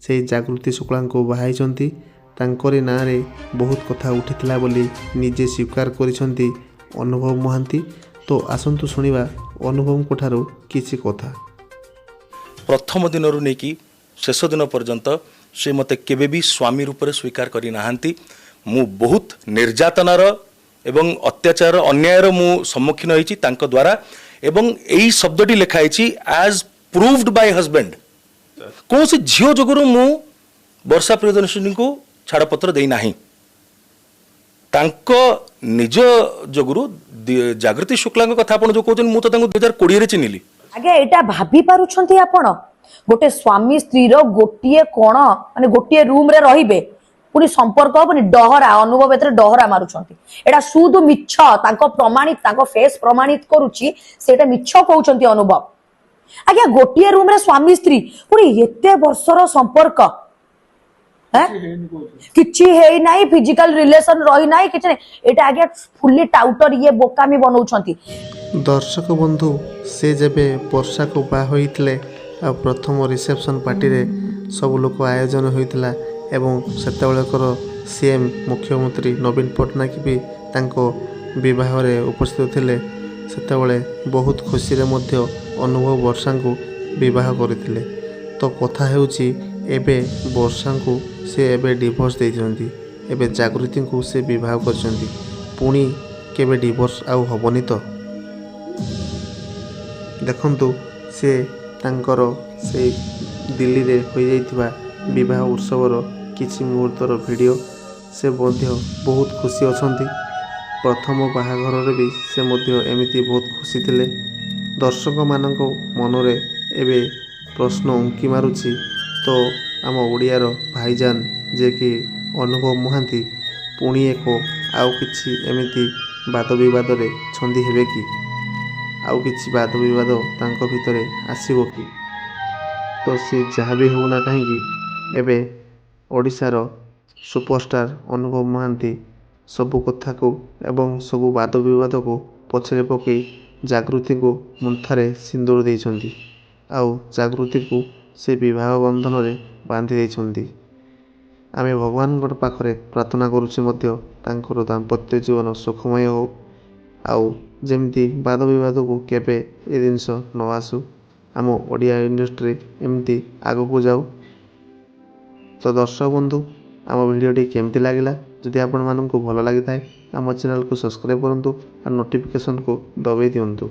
से जागृति शुक्ला को बाहाई तांकरी नाँ रे बहुत कथा उठिथिला बोली निजे स्वीकार करिसंती अनुभव महांती। तो आसंतु शुणिबा अनुभव को ठारू किछि कथा। प्रथम दिन नहीं कि शेष दिन पर्यंत से मते केबे भी स्वामी रूप में स्वीकार करी नाहांती। मु बहुत निर्यातनार एवं अत्याचार अन्यायर मु सम्मुखीन होइछि तांको द्वारा एवं एई शब्दटी लिखाई एज प्रूव्ड बाय हस्बैंड। कौन से झील जोगुरु मु वर्षा प्रियदर्शिनी को छाड़पत्र दे नाही। तांको निज जोगुरु जागृति शुक्ला कथा आपण जो कहउछन मु तो तांको 2020 रे चिन्हिली। आगे एटा भाभी पारुछंती आपण गोटे स्वामी स्त्री रो गोटिए कोण माने गोटिए रूम रे रहिबे पुनी संपर्क पुनी डहरा अनुभव एतरे डहरा मारुछंती। एटा सुदु मिछ तांको प्रमाणित तांको फेस प्रमाणित करूची सेटा मिछ कहउछंती अनुभव। आगे गोटिए रूम रे स्वामी स्त्री पुनी एते वर्षर संपर्क किछि हेई नाही फिजिकल रिलेशन रही नाही किछि एटा आगे फुल्ली टाउटर ये बोकामी बनौछंती। दर्शक बंधु से जेबे वर्षा को बा होइतले आ प्रथम रिसेप्शन पार्टी रे सब लोक आयोजन होइतला एवं सेतेबेलकर सीएम मुख्यमंत्री नवीन पटनायक भी तांको विवाह रे उपस्थित थिले। सेतेबेले बहुत खुशी रे मध्य अनुभव वर्षा को विवाह करथिले। तो कथा हेउची एबे वर्षा को से एबे डिवोर्स देइछंती। एबे जागृति को से विवाह करछंती। पुणी केबे डिवोर्स आउ हबनी तो देखंतु से तांकर से दिल्ली रे होई जाइथिबा विवाह उत्सवर किछि मुहूर्तर वीडियो से मध्य बहुत खुशी अछंती। प्रथम बाहाघर रे भी से मध्य एमिति बहुत खुशी थिले। दर्शक मानक मनरे एबे प्रश्न उंकी मारुछि तो आम ओडियार भाईजान जे कि अनुभव महांती पुणी एक आउ किछि एमिति वाद विवाद रे छंदी हेबे कि आउ किछि वाद विवाद तांको भितरे आसीबो कि। तो से जहाँ भी हो ना कहीं एबे ओडिशार सुपरस्टार अनुभव महांती सबु कथा को एवं सबु वाद विवाद को पछरे पकई जागृति को मुंथारे सिंदूर देइछंती। आउ जागृति को से विवाह बंधन रे बांधि देइछंती। आमे भगवान पाखरे प्रार्थना करुचे मध्य तांकर दाम्पत्य जीवन सुखमय हो आउ जेमती वाद विवाद को केबे ए जिनस न आसु आम ओडिया इंडस्ट्री एमती आगो को जाऊ। तो दर्शक बंधु आम वीडियोटी केमती लागिला जदि आपण माननकु भल लागि थाए आम चैनल को सब्सक्राइब करंतु और नोटिफिकेशन को दबाई दियंतु।